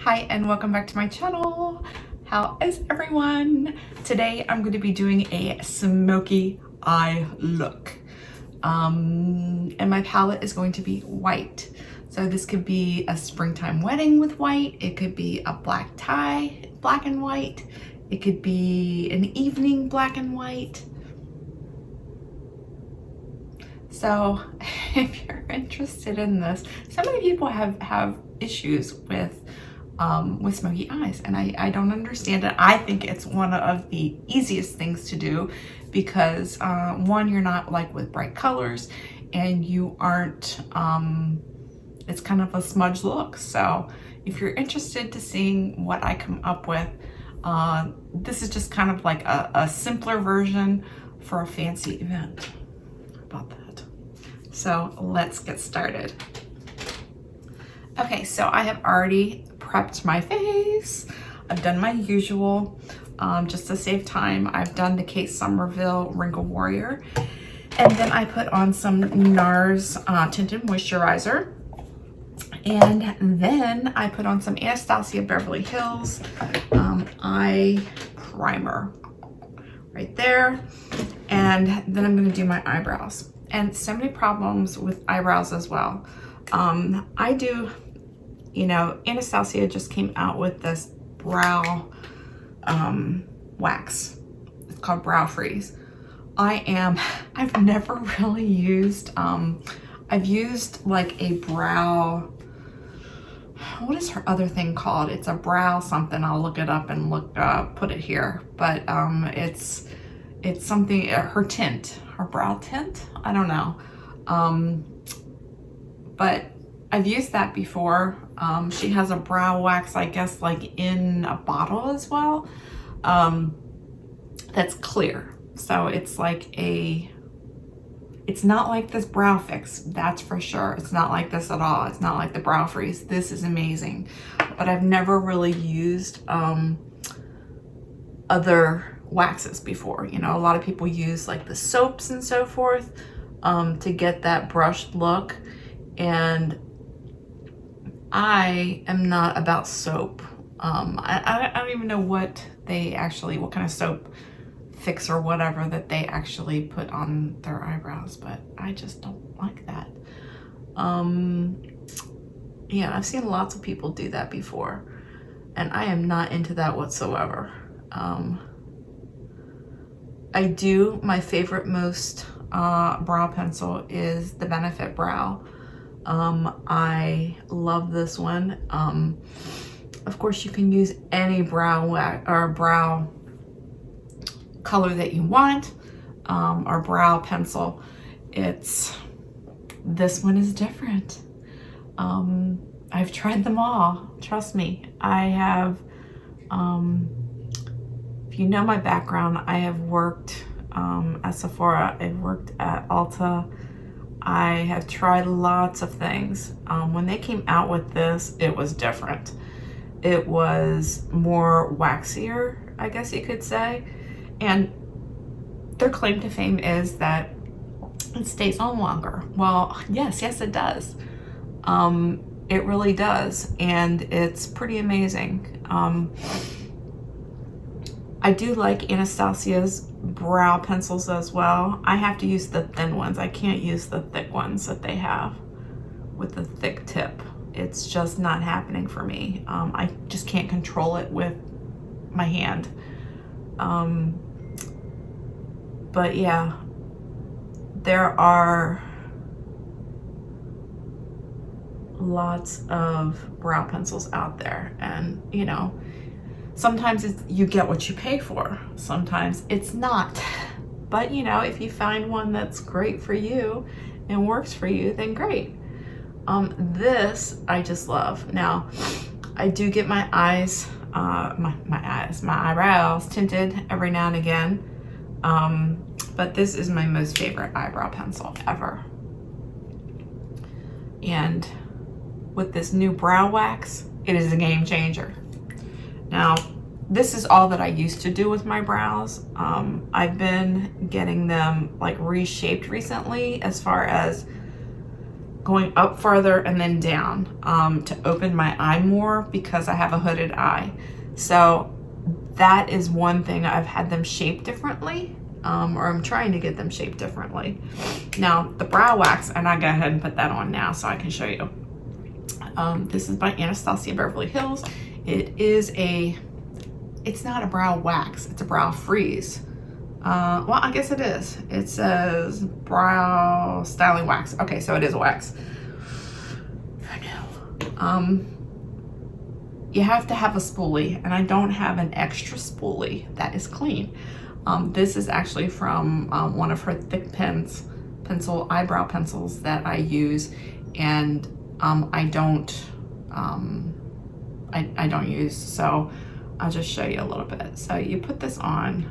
Hi and welcome back to my channel. How is everyone? Today I'm going to be doing a smoky eye look. And my palette is going to be white. So this could be a springtime wedding with white. It could be a black tie, black and white. It could be an evening black and white. So if you're interested in this, so many people have issues with smoky eyes, and I don't understand it. I think it's one of the easiest things to do because one, you're not like with bright colors, and you aren't, it's kind of a smudge look. So if you're interested to seeing what I come up with, this is just kind of like a simpler version for a fancy event. How about that? So let's get started. Okay, so I have already prepped my face. I've done my usual, just to save time. I've done the Kate Somerville Wrinkle Warrior. And then I put on some NARS Tinted Moisturizer. And then I put on some Anastasia Beverly Hills Eye Primer right there. And then I'm gonna do my eyebrows. And so many problems with eyebrows as well. I do, you know, Anastasia just came out with this brow wax. It's called Brow Freeze. I've never really used, I've used like a brow, what is her other thing called? It's a brow something. I'll look it up and put it here. But it's something, her tint, her brow tint, I don't know. But I've used that before. She has a brow wax, I guess, like in a bottle as well. That's clear. So it's like it's not like this Brow Fix, that's for sure. It's not like this at all. It's not like the Brow Freeze. This is amazing. But I've never really used other waxes before. You know, a lot of people use like the soaps and so forth to get that brushed look. And I am not about soap. I don't even know what kind of soap fix or whatever that they actually put on their eyebrows, but I just don't like that. Yeah, I've seen lots of people do that before, and I am not into that whatsoever. My favorite most brow pencil is the Benefit Brow. I love this one. Of course, you can use any brow wax or brow color that you want, or brow pencil. This one is different. I've tried them all. Trust me, I have. If you know my background, I have worked at Sephora. I've worked at Ulta. I have tried lots of things. When they came out with this, it was different. It was more waxier, I guess you could say. And their claim to fame is that it stays on longer. Well, yes, it does. It really does. And it's pretty amazing. I do like Anastasia's brow pencils as well. I have to use the thin ones. I can't use the thick ones that they have with the thick tip. It's just not happening for me. I just can't control it with my hand. But yeah, there are lots of brow pencils out there, and you know, sometimes you get what you pay for, sometimes it's not. But you know, if you find one that's great for you and works for you, then great. This I just love. Now, I do get my eyes, my eyebrows tinted every now and again. But this is my most favorite eyebrow pencil ever. And with this new brow wax, it is a game changer. Now, this is all that I used to do with my brows. I've been getting them like reshaped recently, as far as going up farther and then down to open my eye more because I have a hooded eye. So that is one thing. I've had them shaped differently, or I'm trying to get them shaped differently. Now the brow wax, and I go ahead and put that on now so I can show you. This is by Anastasia Beverly Hills. It's not a brow wax, it's a brow freeze. Well, I guess it is. It says brow styling wax. Okay, so it is a wax. I know. You have to have a spoolie, and I don't have an extra spoolie that is clean. This is actually from one of her thick eyebrow pencils that I use, and I don't use, so I'll just show you a little bit. So you put this on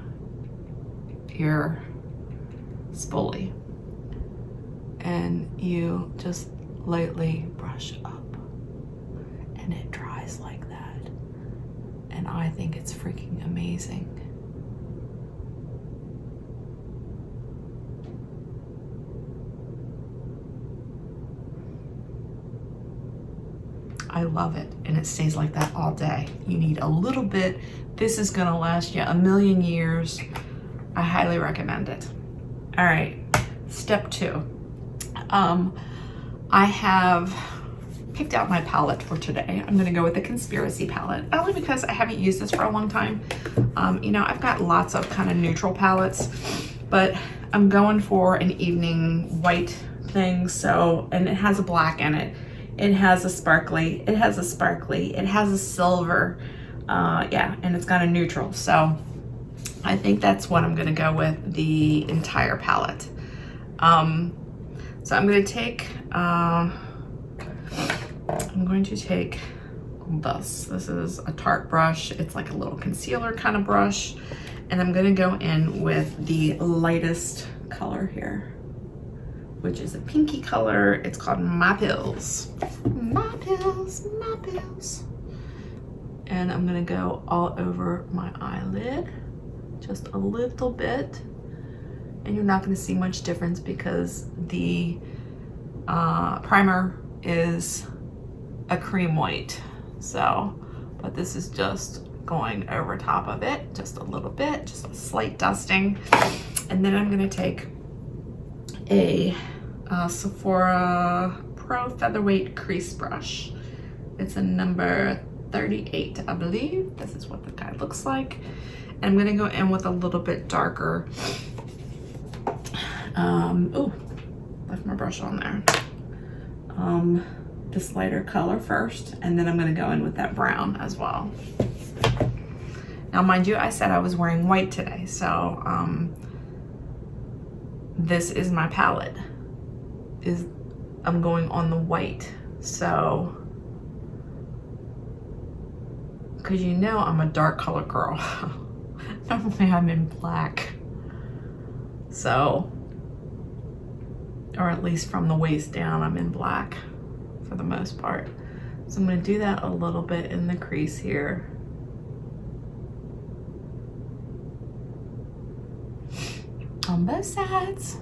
your spoolie and you just lightly brush up, and it dries like that, and I think it's freaking amazing. I love it, and it stays like that all day. You need a little bit. This is gonna last you a million years. I highly recommend it. All right, step 2. I have picked out my palette for today. I'm gonna go with the Conspiracy palette, only because I haven't used this for a long time. You know, I've got lots of kind of neutral palettes, but I'm going for an evening white thing. So, and it has a black in it. It has a sparkly, it has a silver, yeah, and it's got a neutral. So I think that's what I'm gonna go with, the entire palette. So I'm going to take this. This is a Tarte brush. It's like a little concealer kind of brush. And I'm going to go in with the lightest color here, which is a pinky color. It's called My Pills. My Pills, My Pills. And I'm going to go all over my eyelid, just a little bit. And you're not going to see much difference because the primer is a cream white. So, but this is just going over top of it, just a little bit, just a slight dusting. And then I'm going to take a Sephora Pro Featherweight Crease Brush. It's a number 38, I believe. This is what the guy looks like. And I'm going to go in with a little bit darker. Oh, left my brush on there. This lighter color first, and then I'm going to go in with that brown as well. Now, mind you, I said I was wearing white today, so this is my palette. I'm going on the white, so because you know I'm a dark color girl. Normally I'm in black, so, or at least from the waist down, I'm in black for the most part. So I'm going to do that a little bit in the crease here. On both sides.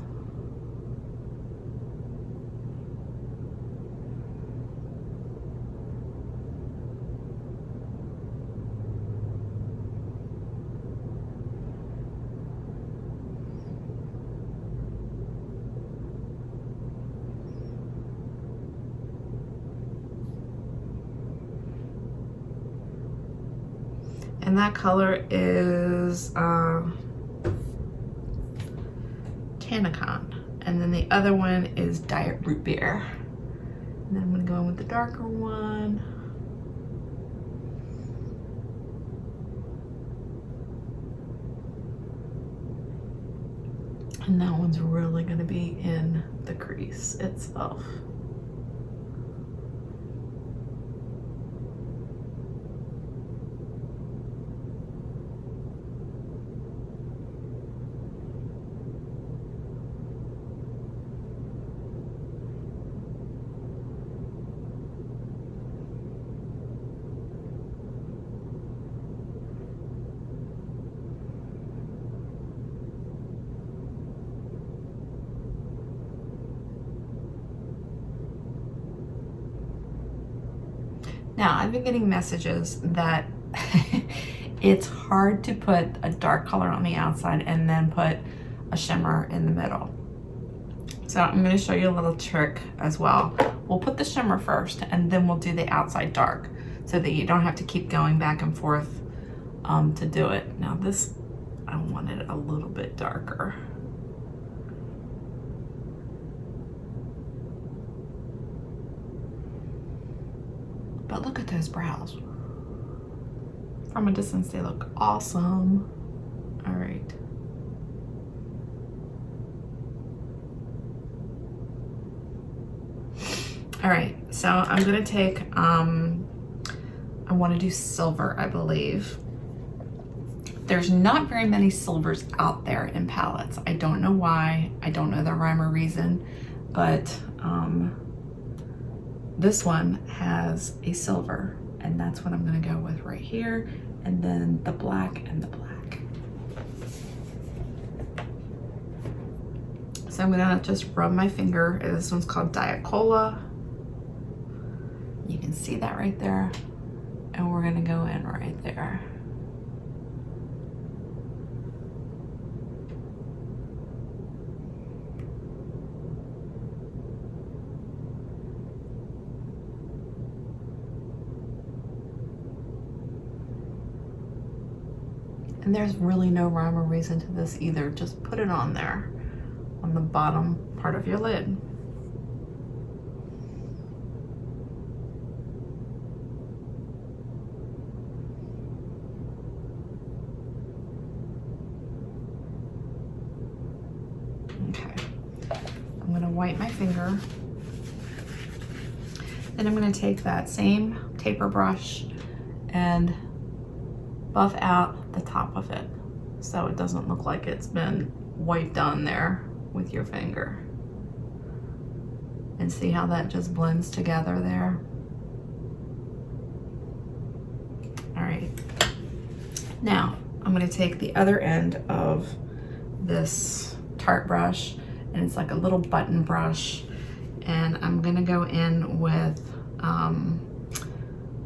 And that color is Tanacon. And then the other one is Diet Root Beer. And then I'm going to go in with the darker one. And that one's really going to be in the crease itself. Now, I've been getting messages that it's hard to put a dark color on the outside and then put a shimmer in the middle. So I'm going to show you a little trick as well. We'll put the shimmer first and then we'll do the outside dark so that you don't have to keep going back and forth to do it. Now this, I want it a little bit darker. But look at those brows. From a distance, they look awesome. All right. All right, so I'm gonna take, I wanna do silver, I believe. There's not very many silvers out there in palettes. I don't know why, I don't know the rhyme or reason, but this one has a silver, and that's what I'm gonna go with right here, and then the black and the black. So I'm gonna just rub my finger. This one's called Diet Cola. You can see that right there. And we're gonna go in right there. And there's really no rhyme or reason to this either. Just put it on there, on the bottom part of your lid. Okay, I'm gonna wipe my finger. Then I'm gonna take that same taper brush and buff out the top of it so it doesn't look like it's been wiped on there with your finger. And see how that just blends together there? All right. Now, I'm gonna take the other end of this Tarte brush, and it's like a little button brush, and I'm gonna go in with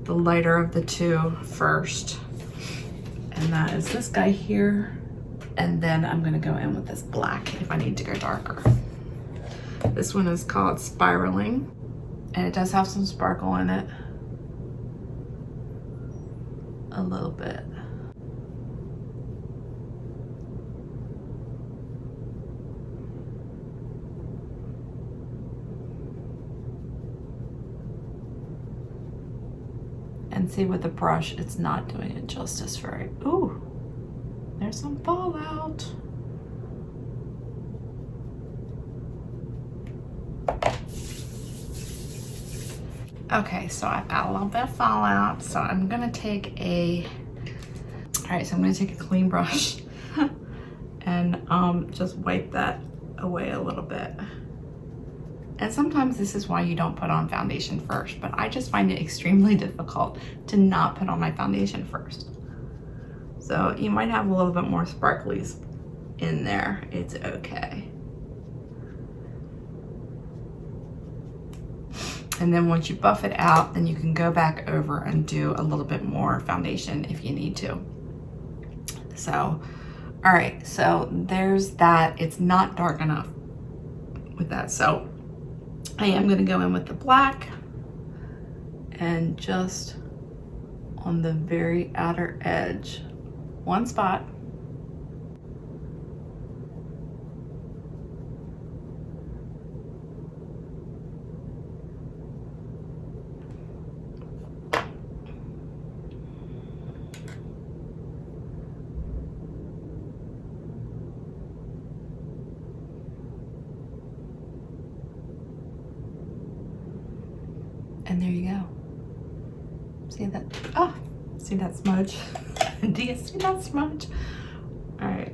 the lighter of the two first, and that is this guy here, and then I'm gonna go in with this black if I need to go darker. This one is called Spiraling, and it does have some sparkle in it, a little bit. And see, with the brush, it's not doing it justice very. Ooh, there's some fallout. Okay, so I've got a little bit of fallout, so I'm gonna take a, all right, so I'm gonna take a clean brush and just wipe that away a little bit. And sometimes this is why you don't put on foundation first, but I just find it extremely difficult to not put on my foundation first. So you might have a little bit more sparklies in there, it's okay. And then once you buff it out, then you can go back over and do a little bit more foundation if you need to. So, all right, so there's that. It's not dark enough with that. So I am gonna go in with the black and just on the very outer edge, one spot. And there you go. See that? Oh, see that smudge? Do you see that smudge? All right,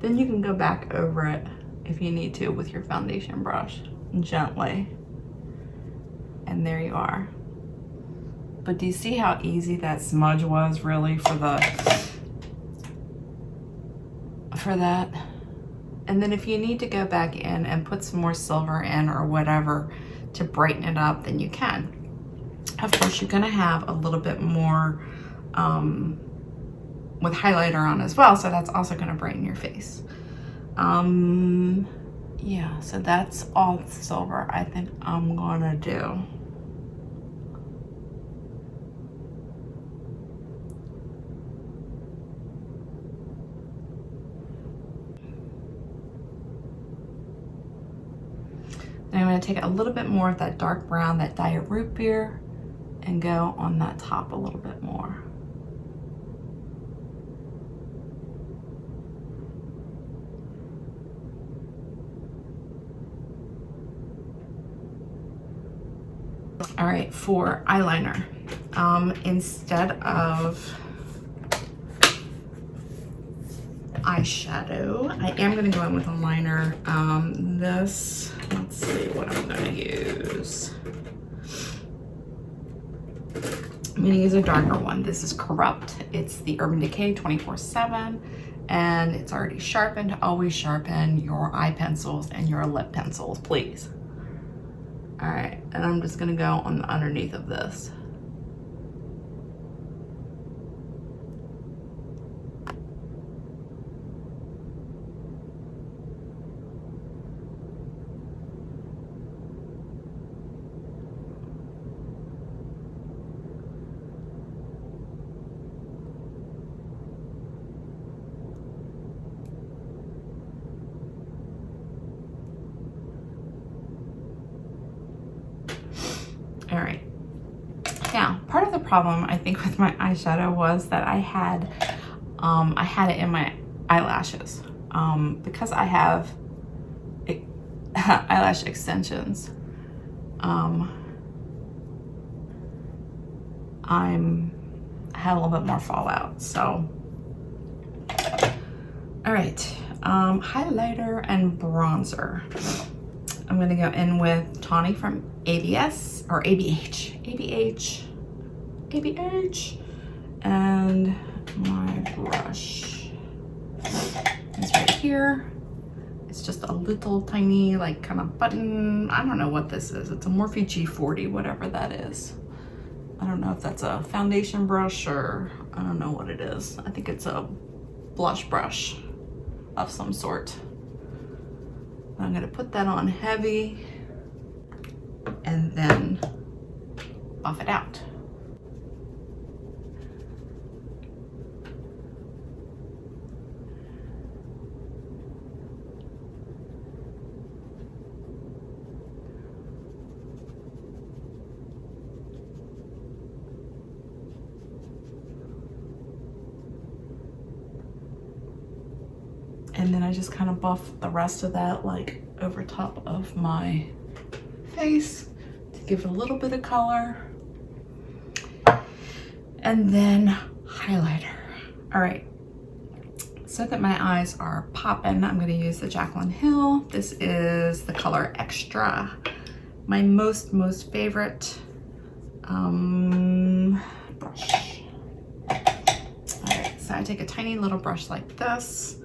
then you can go back over it if you need to with your foundation brush, gently. And there you are. But do you see how easy that smudge was really for that? And then if you need to go back in and put some more silver in or whatever to brighten it up, then you can. Of course, you're gonna have a little bit more with highlighter on as well, so that's also gonna brighten your face. Yeah, so that's all silver I think I'm gonna do. Then I'm gonna take a little bit more of that dark brown, that Diet Root Beer, and go on that top a little bit more. All right, for eyeliner, instead of eyeshadow, I am gonna go in with a liner. Let's see what I'm gonna use. I'm gonna use a darker one. This is Corrupt. It's the Urban Decay 24/7, and it's already sharpened. Always sharpen your eye pencils and your lip pencils, please. All right, and I'm just gonna go on the underneath of this. All right, now part of the problem I think with my eyeshadow was that I had it in my eyelashes because I have eyelash extensions. I had a little bit more fallout, so. All right, highlighter and bronzer. I'm gonna go in with Tawny from ABS or ABH, and my brush is right here. It's just a little tiny, like, kind of button. I don't know what this is. It's a Morphe G40, whatever that is. I don't know if that's a foundation brush or I don't know what it is. I think it's a blush brush of some sort. I'm gonna put that on heavy and then buff it out. And then I just kind of buff the rest of that, like, over top of my face to give it a little bit of color. And then highlighter. All right, so that my eyes are popping, I'm gonna use the Jaclyn Hill. This is the color Extra. My most favorite brush. All right, so I take a tiny little brush like this.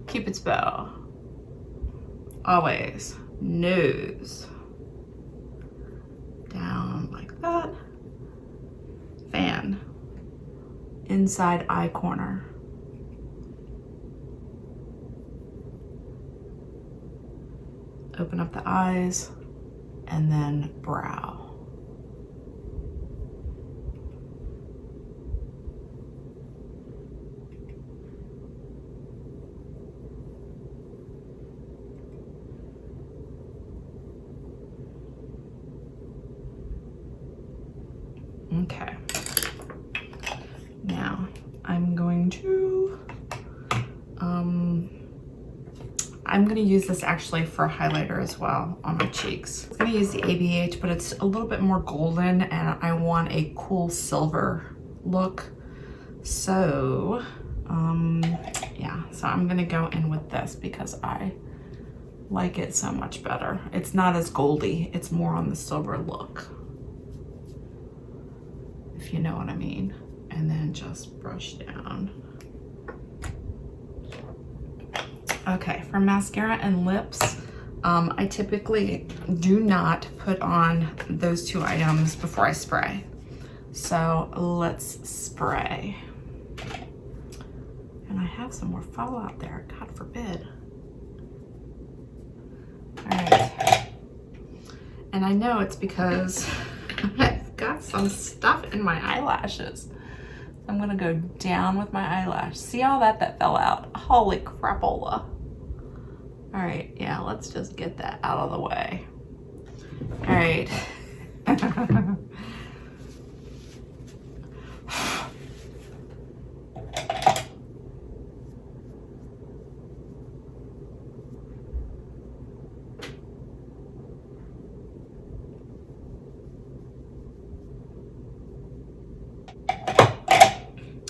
Cupid's bow, always, nose, down like that, fan, inside eye corner, open up the eyes, and then brow. Okay, now I'm going to, I'm gonna use this actually for highlighter as well on my cheeks. I'm gonna use the ABH, but it's a little bit more golden and I want a cool silver look. So, yeah, so I'm gonna go in with this because I like it so much better. It's not as goldy, it's more on the silver look, if you know what I mean. And then just brush down. Okay, for mascara and lips, I typically do not put on those two items before I spray. So let's spray. And I have some more fallout there, God forbid. All right. And I know it's because I've got some stuff in my eyelashes. I'm gonna go down with my eyelash. See all that fell out? Holy crapola. All right, yeah, let's just get that out of the way. All right.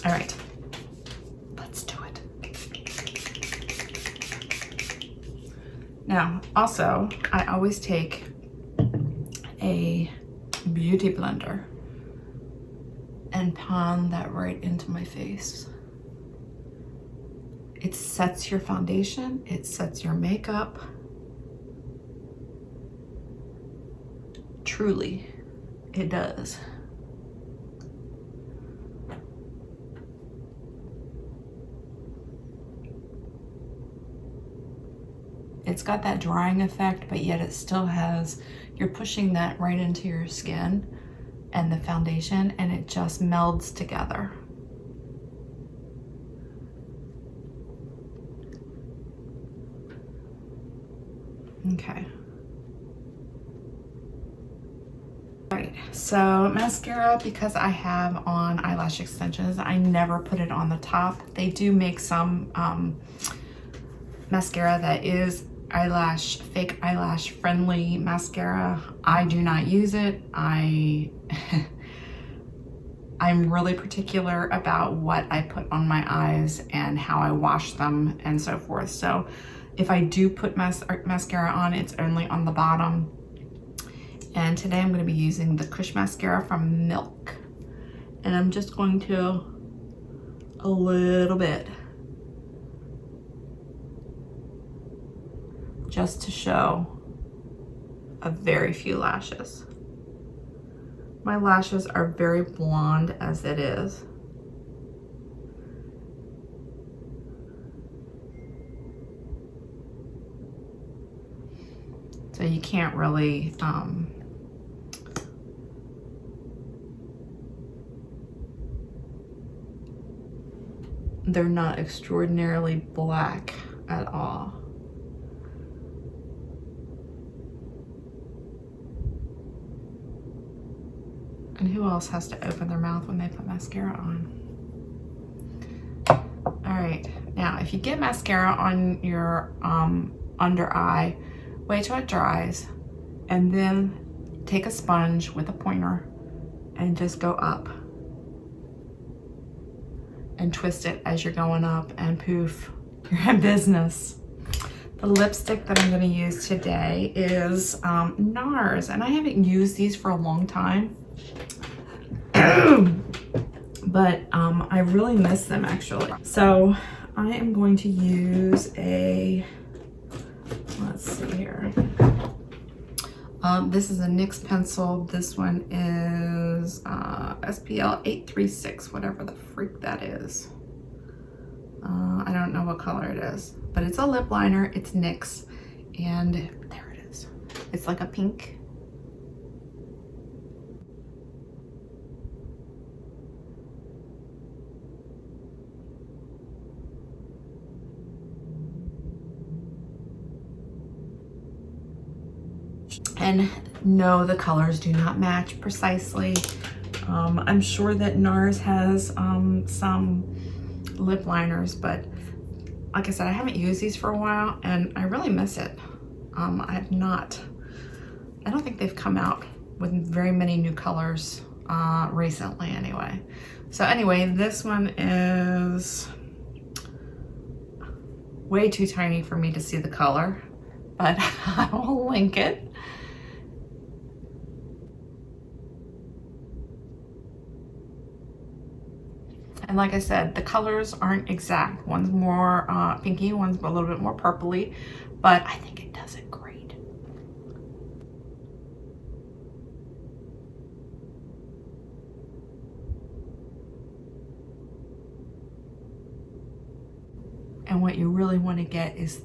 All right, let's do it. Now, also, I always take a beauty blender and pound that right into my face. It sets your foundation, it sets your makeup. Truly, it does. It's got that drying effect, but yet it still has, you're pushing that right into your skin and the foundation, and it just melds together. Okay. All right, so mascara, because I have on eyelash extensions, I never put it on the top. They do make some mascara that is fake eyelash friendly mascara. I do not use it. I'm really particular about what I put on my eyes and how I wash them and so forth. So if I do put mascara on, it's only on the bottom. And today I'm going to be using the Kush mascara from Milk. And I'm just going to a little bit, just to show a very few lashes. My lashes are very blonde as it is. So you can't really, they're not extraordinarily black at all. And who else has to open their mouth when they put mascara on? All right, now if you get mascara on your under eye, wait till it dries, and then take a sponge with a pointer and just go up and twist it as you're going up, and poof, you're in business. The lipstick that I'm going to use today is NARS, and I haven't used these for a long time. But I really miss them actually. So I am going to use a, let's see here. This is a NYX pencil. This one is SPL 836, whatever the freak that is. I don't know what color it is, but it's a lip liner. It's NYX, and there it is. It's like a pink. And no, the colors do not match precisely. I'm sure that NARS has some lip liners, but like I said, I haven't used these for a while and I really miss it. I don't think they've come out with very many new colors recently anyway. So anyway, this one is way too tiny for me to see the color, but I will link it. And like I said, the colors aren't exact. One's more pinky, one's a little bit more purpley, but I think it does it great. what you really want to get is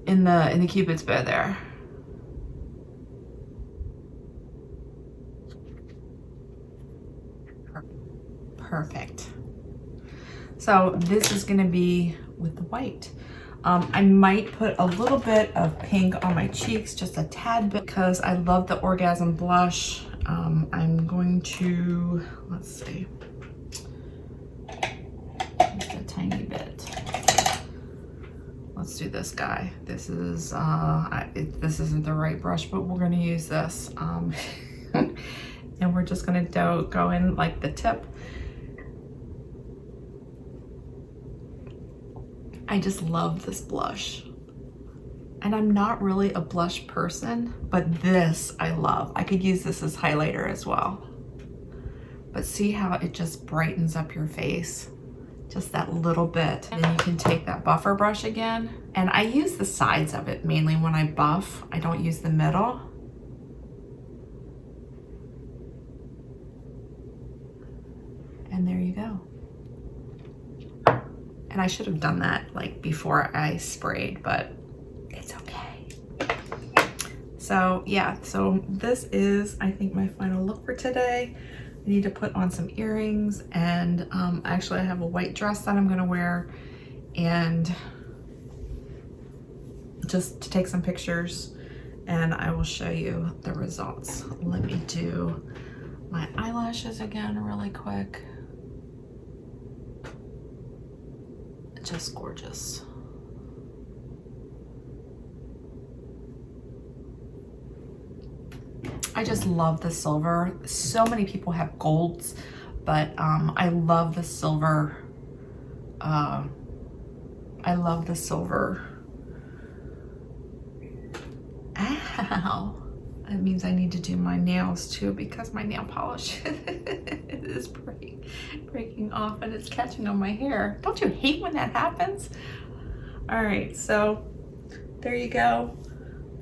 in the Cupid's bow there. Perfect. So this is going to be with the white. I might put a little bit of pink on my cheeks, just a tad bit, because I love the Orgasm blush. I'm going to, let's see, just a tiny bit. Let's do this guy. This is, this isn't the right brush, but we're going to use this. And we're just going to go in like the tip. I just love this blush. And I'm not really a blush person, but this I love. I could use this as highlighter as well. But see how it just brightens up your face? Just that little bit. And then you can take that buffer brush again. And I use the sides of it mainly when I buff. I don't use the middle. And there you go. And I should have done that like before I sprayed, but it's okay. So yeah, so this is, I think, my final look for today. I need to put on some earrings, and actually I have a white dress that I'm gonna wear, and just to take some pictures, and I will show you the results. Let me do my eyelashes again really quick. Just gorgeous. I just love the silver. So many people have golds, but I love the silver. I love the silver. Ow. That means I need to do my nails too, because my nail polish is breaking off and it's catching on my hair. Don't you hate when that happens? All right, so there you go.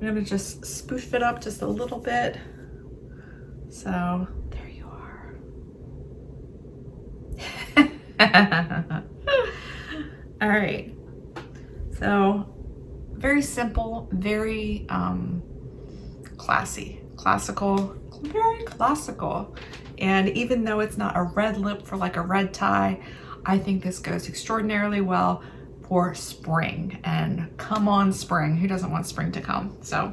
I'm gonna just spoof it up just a little bit. So there you are. All right, so very simple, very classical, very classical. And even though it's not a red lip for like a red tie, I think this goes extraordinarily well for spring. And come on, spring. Who doesn't want spring to come? So,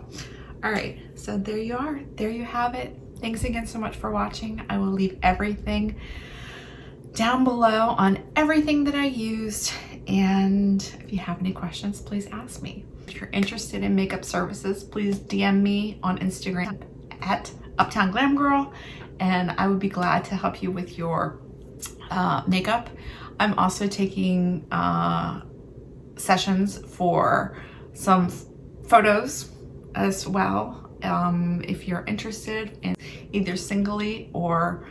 all right, so there you are. There you have it. Thanks again so much for watching. I will leave everything down below on everything that I used. And if you have any questions, please ask me. If you're interested in makeup services, please DM me on Instagram at Uptown Glam Girl, and I would be glad to help you with your makeup. I'm also taking sessions for some photos as well. If you're interested in either singly or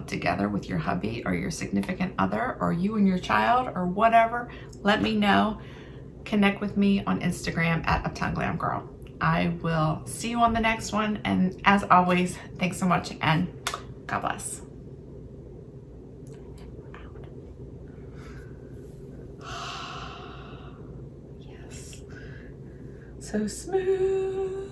together with your hubby or your significant other, or you and your child, or whatever, let me know. Connect with me on Instagram at Uptown Glam Girl. I will see you on the next one, and as always, thanks so much, and God bless. Yes, so smooth.